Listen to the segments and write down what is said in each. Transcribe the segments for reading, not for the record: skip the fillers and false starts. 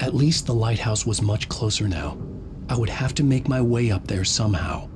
At least the lighthouse was much closer now. I would have to make my way up there somehow.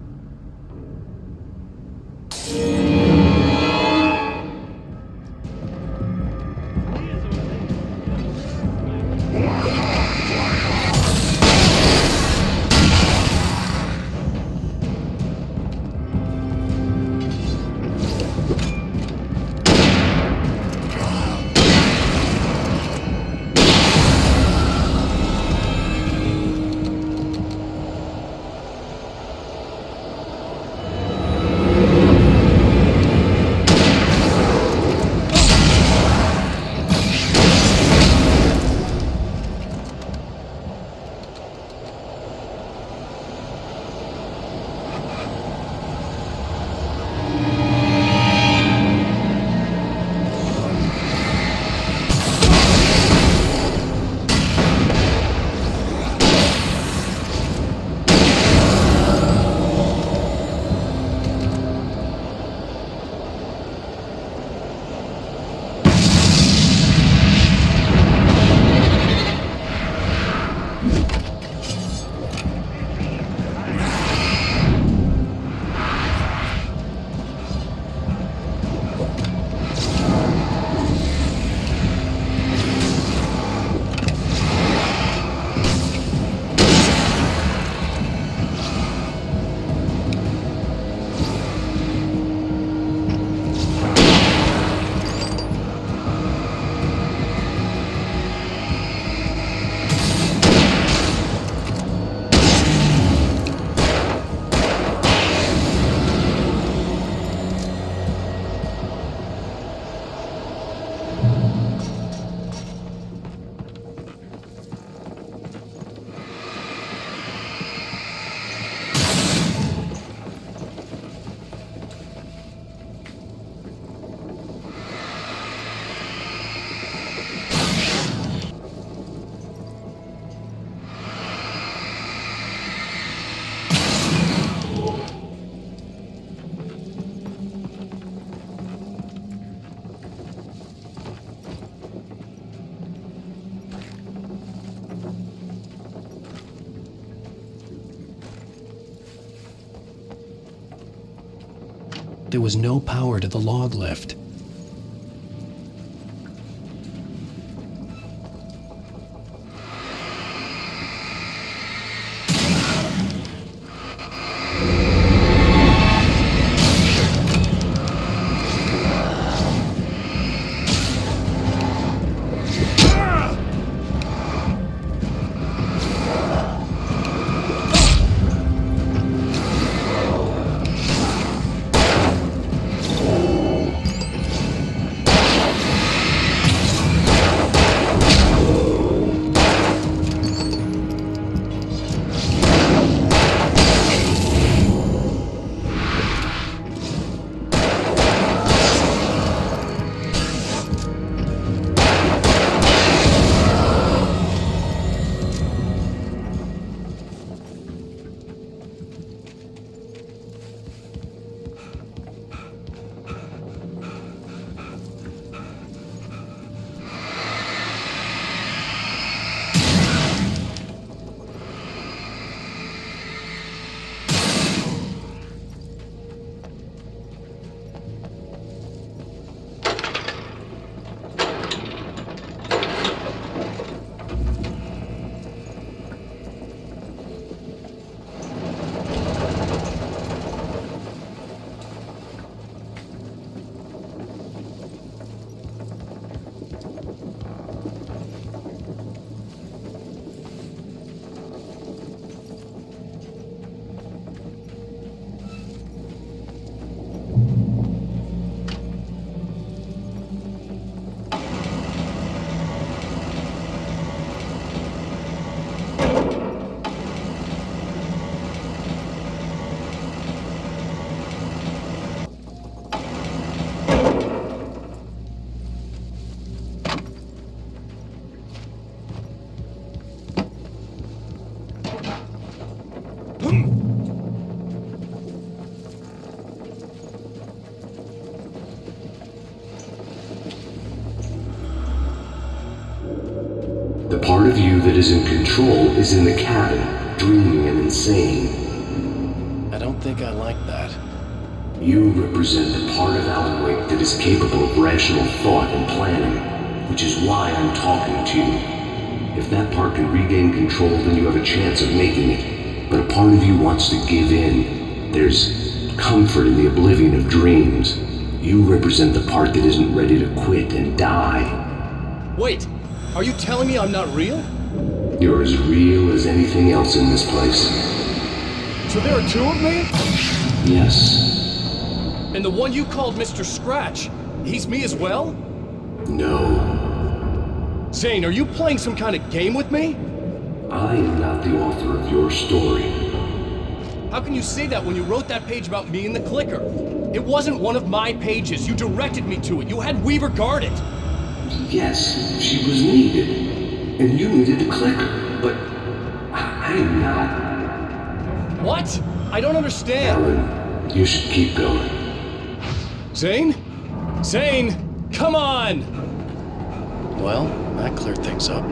There was no power to the log lift. part of you that is in control is in the cabin, dreaming and insane. I don't think I like that. You represent the part of Alan Wake that is capable of rational thought and planning, which is why I'm talking to you. If that part can regain control, then you have a chance of making it. But a part of you wants to give in. There's comfort in the oblivion of dreams. You represent the part that isn't ready to quit and die. Wait, are you telling me I'm not real? You're as real as anything else in this place. So there are two of me? Yes. And the one you called Mr. Scratch, he's me as well? No. Zane, are you playing some kind of game with me? I am not the author of your story. How can you say that when you wrote that page about me in the clicker? It wasn't one of my pages. You directed me to it. You had Weaver guard it. Yes, she was needed. And you needed the clicker. But I'm not. What? I don't understand. Alan, you should keep going. Zane? Zane! Come on! Well, that cleared things up.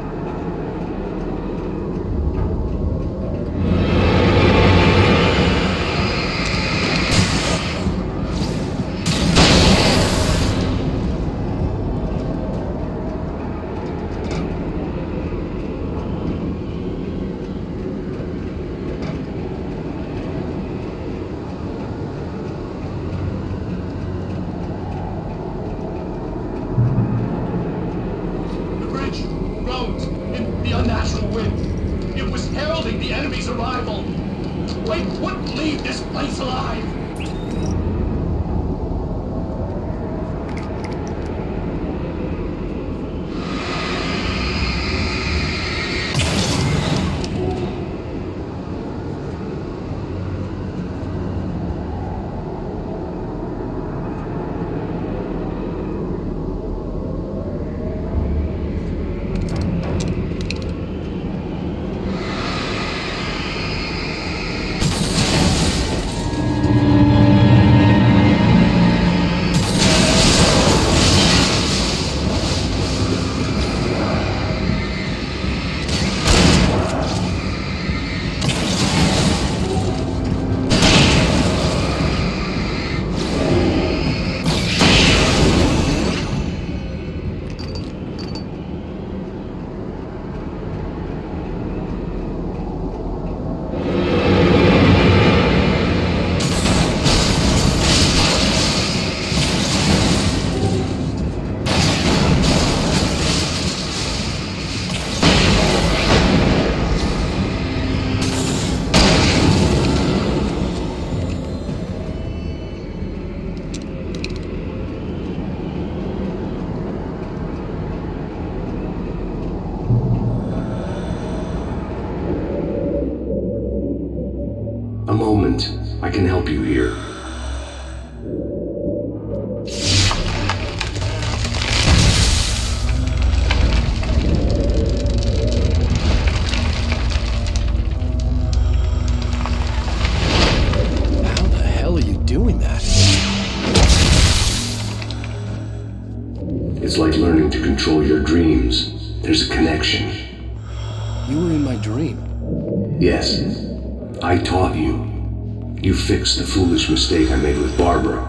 A moment. I can help you here. How the hell are you doing that? It's like learning to control your dreams. There's a connection. You were in my dream. Yes. I taught you. You fixed the foolish mistake I made with Barbara.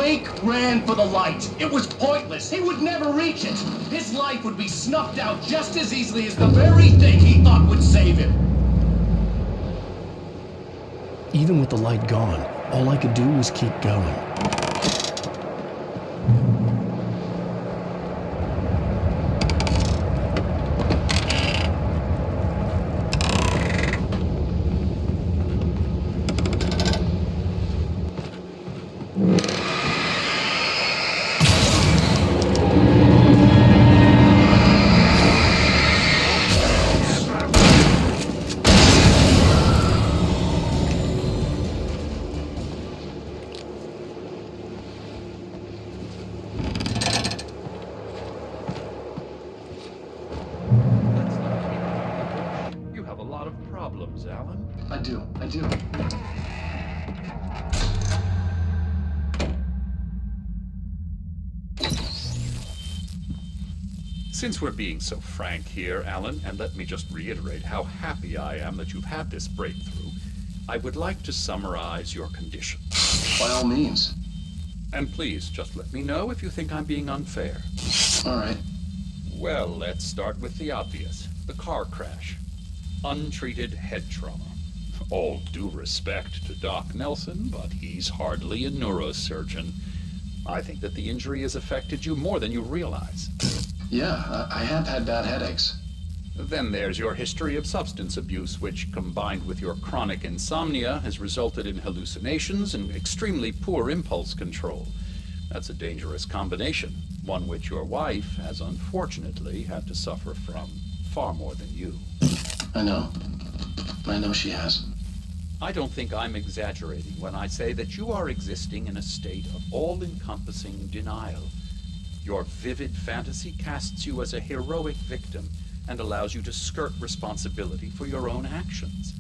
Wake ran for the light. It was pointless. He would never reach it. His life would be snuffed out just as easily as the very thing he thought would save him. Even with the light gone, all I could do was keep going. Problems, Alan? I do. Since we're being so frank here, Alan, and let me just reiterate how happy I am that you've had this breakthrough, I would like to summarize your condition. By all means. And please, just let me know if you think I'm being unfair. All right. Well, let's start with the obvious. The car crash. Untreated head trauma. All due respect to Doc Nelson, but he's hardly a neurosurgeon. I think that the injury has affected you more than you realize. Yeah, I have had bad headaches. Then there's your history of substance abuse, which, combined with your chronic insomnia, has resulted in hallucinations and extremely poor impulse control. That's a dangerous combination, one which your wife has unfortunately had to suffer from far more than you. I know she has. I don't think I'm exaggerating when I say that you are existing in a state of all-encompassing denial. Your vivid fantasy casts you as a heroic victim and allows you to skirt responsibility for your own actions.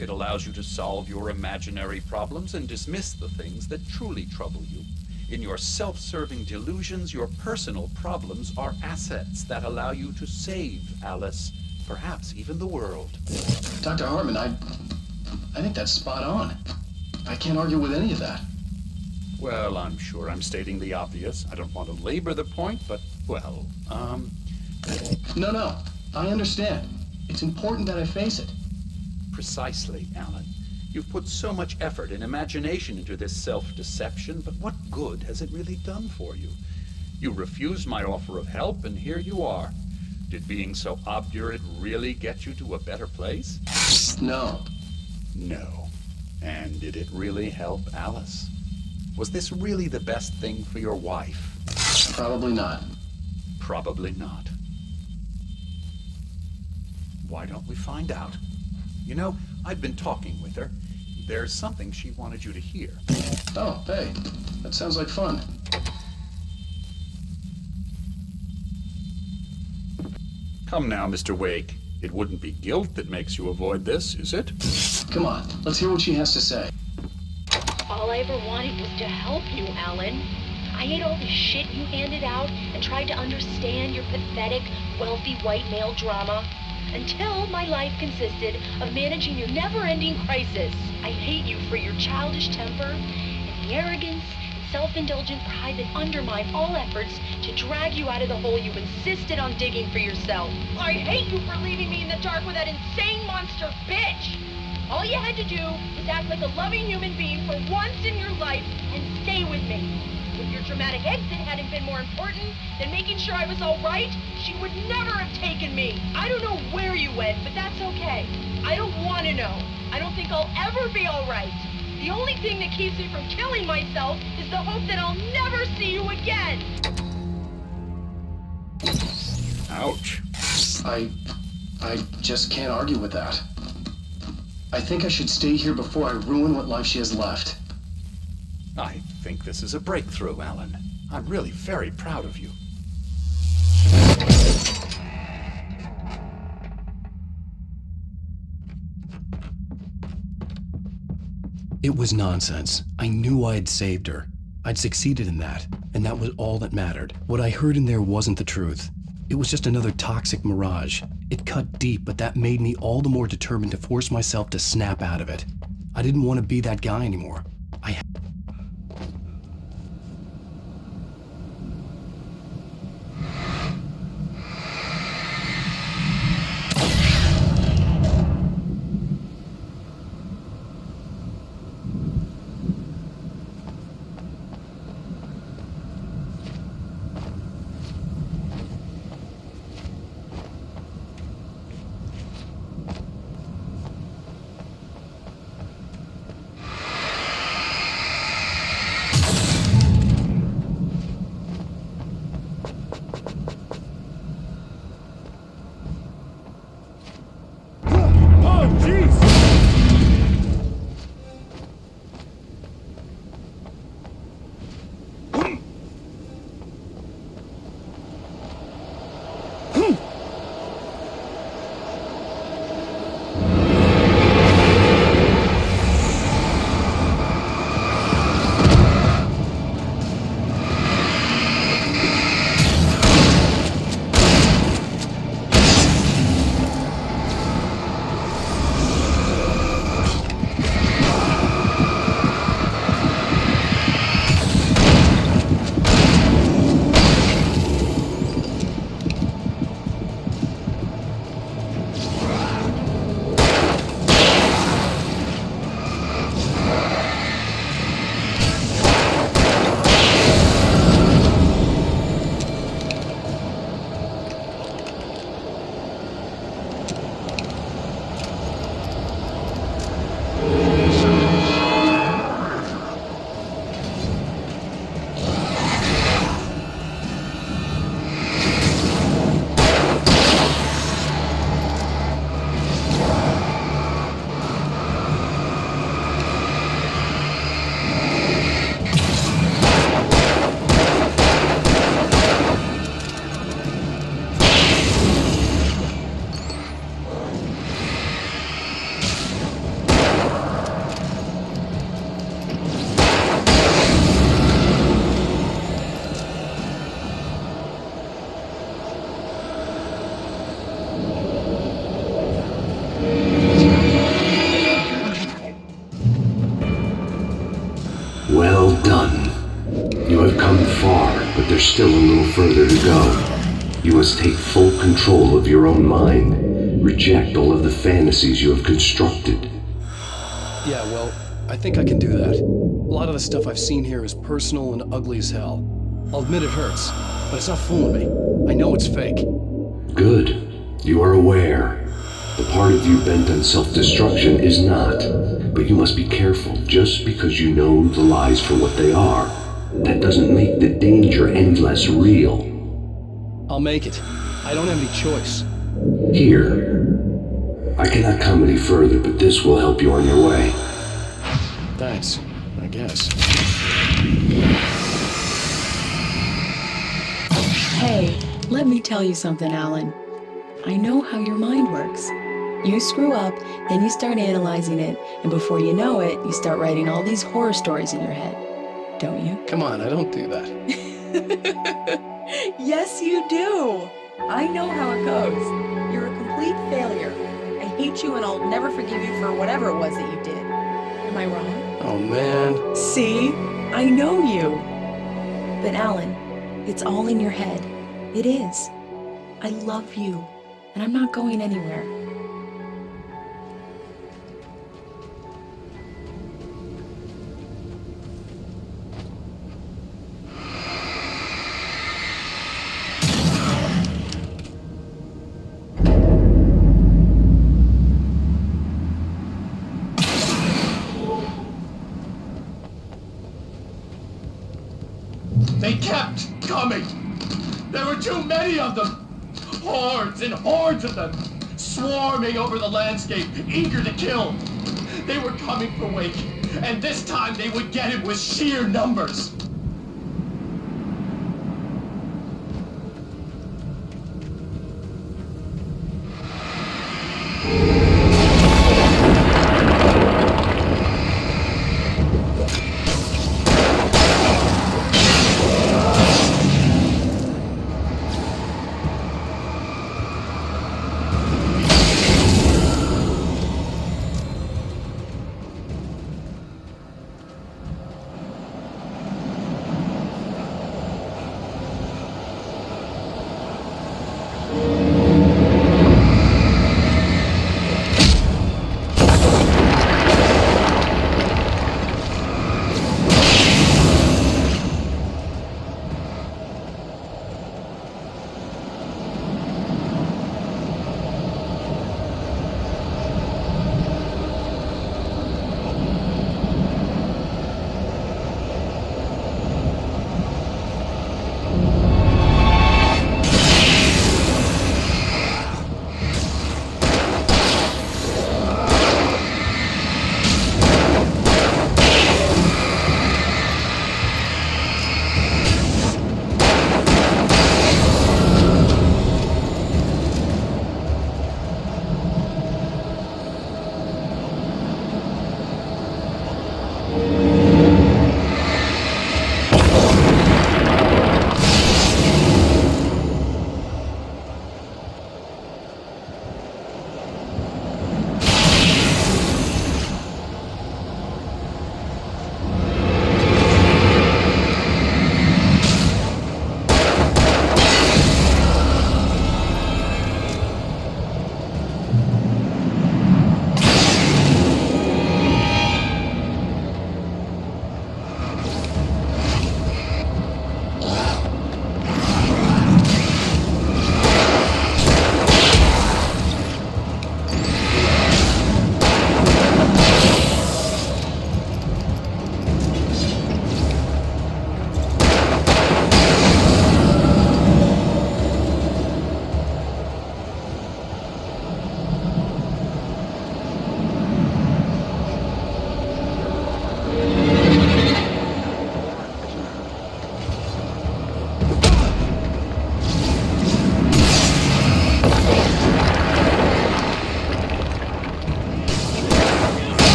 It allows you to solve your imaginary problems and dismiss the things that truly trouble you. In your self-serving delusions, your personal problems are assets that allow you to save Alice, perhaps even the world. Dr. Hartman, I think that's spot on. I can't argue with any of that. Well, I'm sure I'm stating the obvious. I don't want to labor the point, but, well, No, I understand. It's important that I face it. Precisely, Alan. You've put so much effort and imagination into this self-deception, but what good has it really done for you? You refused my offer of help, and here you are. Did being so obdurate really get you to a better place? No. No. And did it really help Alice? Was this really the best thing for your wife? Probably not. Probably not. Why don't we find out? You know, I've been talking with her. There's something she wanted you to hear. Oh, hey. That sounds like fun. Come now, Mr. Wake. It wouldn't be guilt that makes you avoid this, is it? Come on, let's hear what she has to say. All I ever wanted was to help you, Alan. I ate all the shit you handed out and tried to understand your pathetic, wealthy white male drama until my life consisted of managing your never-ending crisis. I hate you for your childish temper and the arrogance and self-indulgent pride that undermine all efforts to drag you out of the hole you insisted on digging for yourself. I hate you for leaving me in the dark with that insane monster bitch! All you had to do was act like a loving human being for once in your life and stay with me. If your dramatic exit hadn't been more important than making sure I was all right, she would never have taken me. I don't know where you went, but that's okay. I don't want to know. I don't think I'll ever be all right. The only thing that keeps me from killing myself is the hope that I'll never see you again. Ouch. I just can't argue with that. I think I should stay here before I ruin what life she has left. I think this is a breakthrough, Alan. I'm really very proud of you. It was nonsense. I knew I had saved her. I'd succeeded in that, and that was all that mattered. What I heard in there wasn't the truth. It was just another toxic mirage. It cut deep, but that made me all the more determined to force myself to snap out of it. I didn't want to be that guy anymore. still a little further to go. You must take full control of your own mind. Reject all of the fantasies you have constructed. Yeah, well, I think I can do that. A lot of the stuff I've seen here is personal and ugly as hell. I'll admit it hurts, but it's not fooling me. I know it's fake. Good. You are aware. The part of you bent on self-destruction is not. But you must be careful. Just because you know the lies for what they are, that doesn't make the danger any less real. I'll make it. I don't have any choice. Here. I cannot come any further, but this will help you on your way. Thanks, I guess. Hey, let me tell you something, Alan. I know how your mind works. You screw up, then you start analyzing it, and before you know it, you start writing all these horror stories in your head. Don't you? Come on, I don't do that. Yes, you do. I know how it goes. You're a complete failure. I hate you and I'll never forgive you for whatever it was that you did. Am I wrong? Oh, man. See? I know you. But Alan, it's all in your head. It is. I love you, and I'm not going anywhere. They kept coming. There were too many of them. Hordes and hordes of them, swarming over the landscape, eager to kill. They were coming for Wake, and this time they would get him with sheer numbers.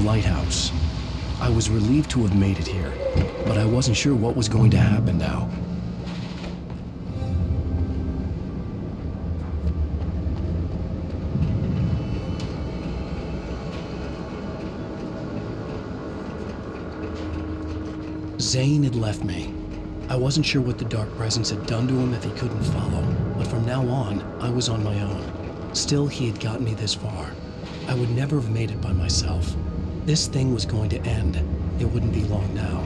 lighthouse. I was relieved to have made it here, but I wasn't sure what was going to happen now. Zane had left me. I wasn't sure what the dark presence had done to him if he couldn't follow, but from now on, I was on my own. Still, he had gotten me this far. I would never have made it by myself. This thing was going to end. It wouldn't be long now.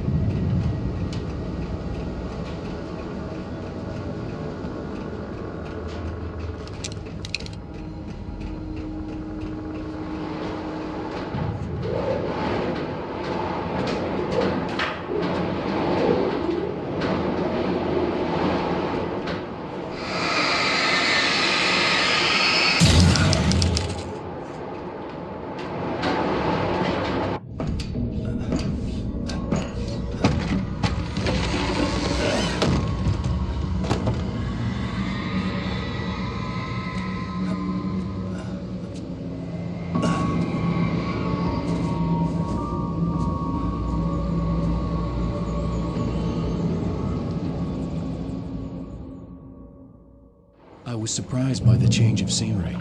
I was surprised by the change of scenery,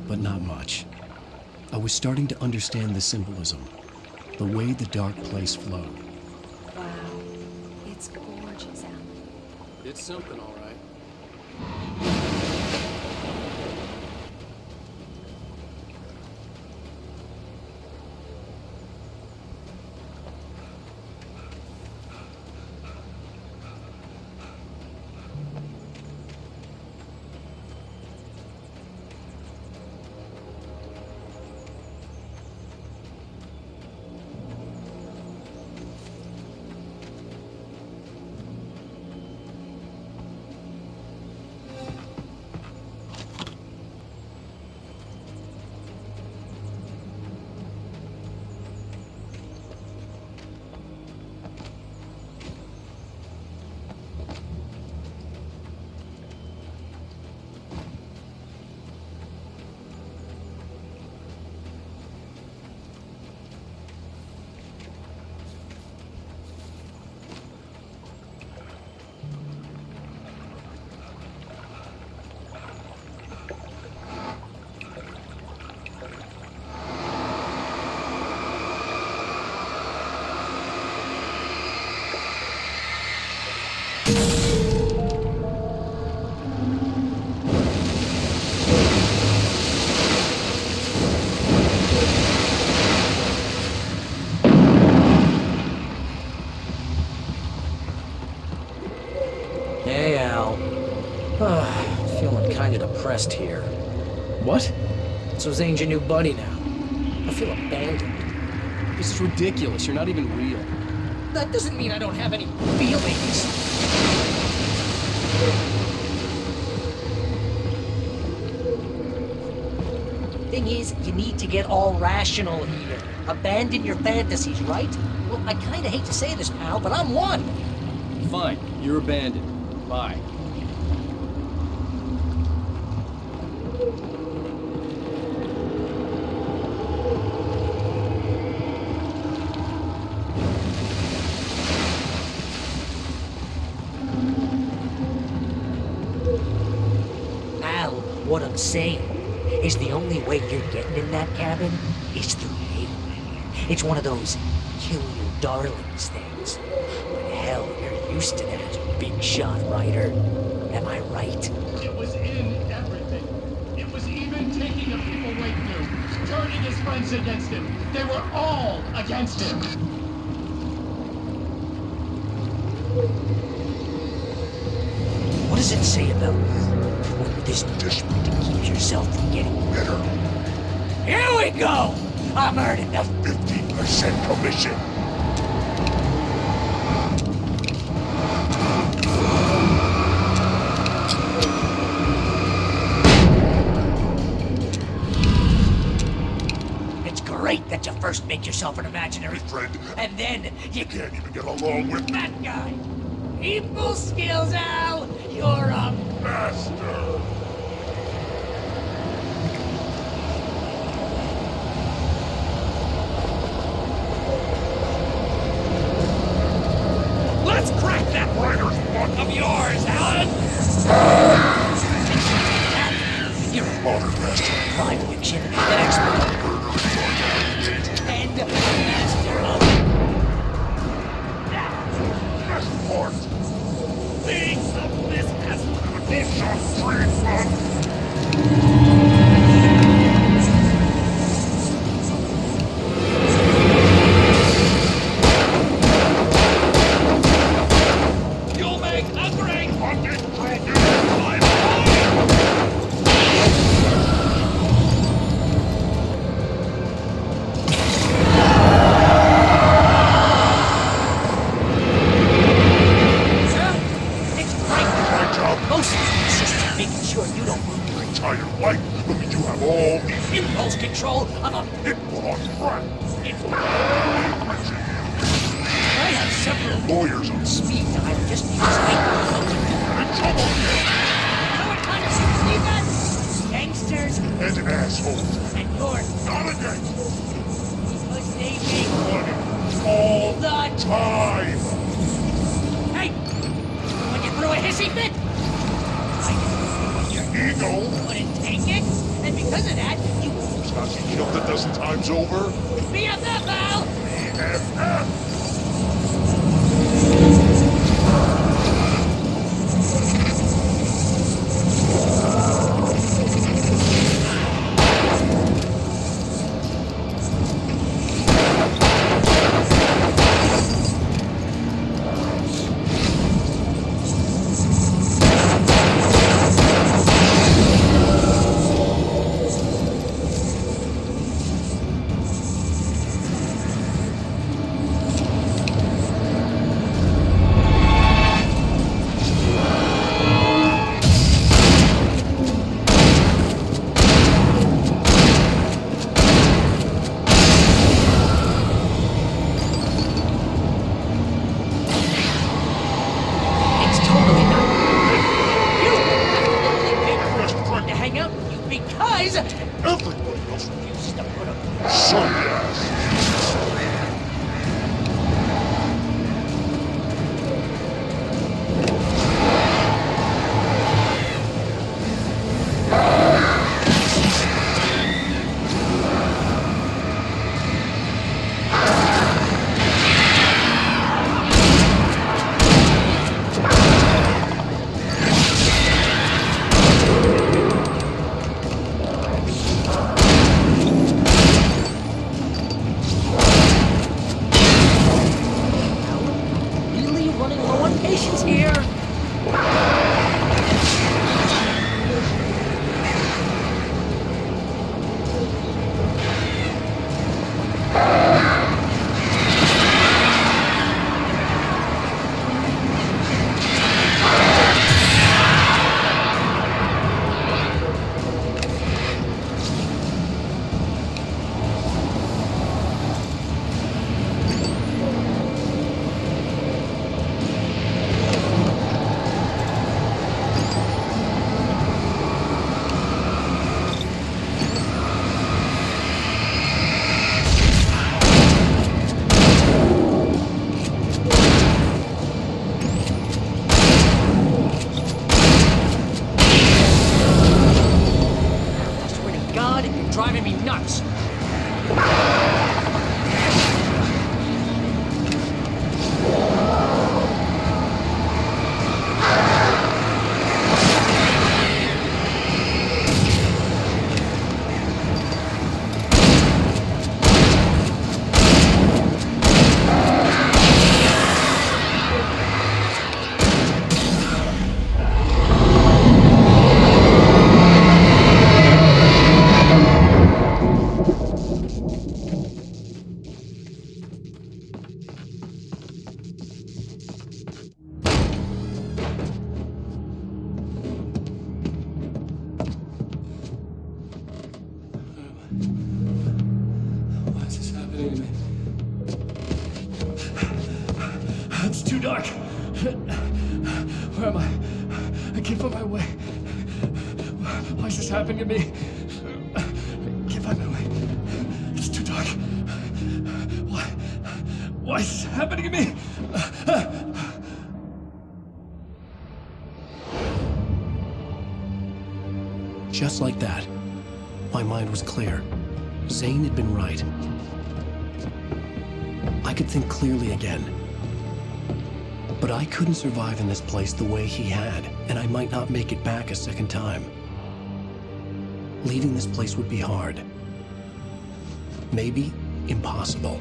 but not much. I was starting to understand the symbolism, the way the dark place flowed. Wow, it's gorgeous out. It's something, all right. Hey, Al. Feeling kinda depressed here. What? So Zane's your new buddy now. I feel abandoned. This is ridiculous. You're not even real. That doesn't mean I don't have any feelings. Thing is, you need to get all rational here. Abandon your fantasies, right? Well, I kinda hate to say this, pal, but I'm one. Fine. You're abandoned. Bye. Al, what I'm saying is the only way you're getting in that cabin is through me. It's one of those kill your darlings things. But hell, you're used to that, big shot writer. Am I right? It was in everything. It was even taking the people 웨이크2, turning his friends against him. They were all against him. What does it say about this desperate to keep yourself from getting better? Here we go! I'm earning the 50% commission. It's great that you first make yourself an imaginary friend, and then you can't even get along with that guy. People skills, Al! You're a master! It's too dark. Where am I? I can't find my way. Why is this happening to me? I can't find my way. It's too dark. Why is this happening to me? Just like that, my mind was clear. Zane had been right. I could think clearly again. But I couldn't survive in this place the way he had, and I might not make it back a second time. Leaving this place would be hard. Maybe impossible.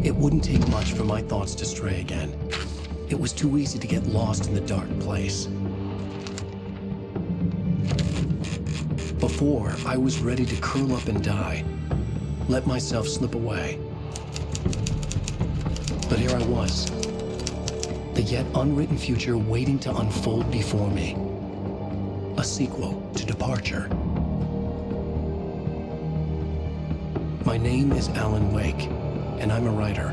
It wouldn't take much for my thoughts to stray again. It was too easy to get lost in the dark place. Before, I was ready to curl up and die, let myself slip away. But here I was, the yet unwritten future waiting to unfold before me. A sequel to Departure. My name is Alan Wake, and I'm a writer.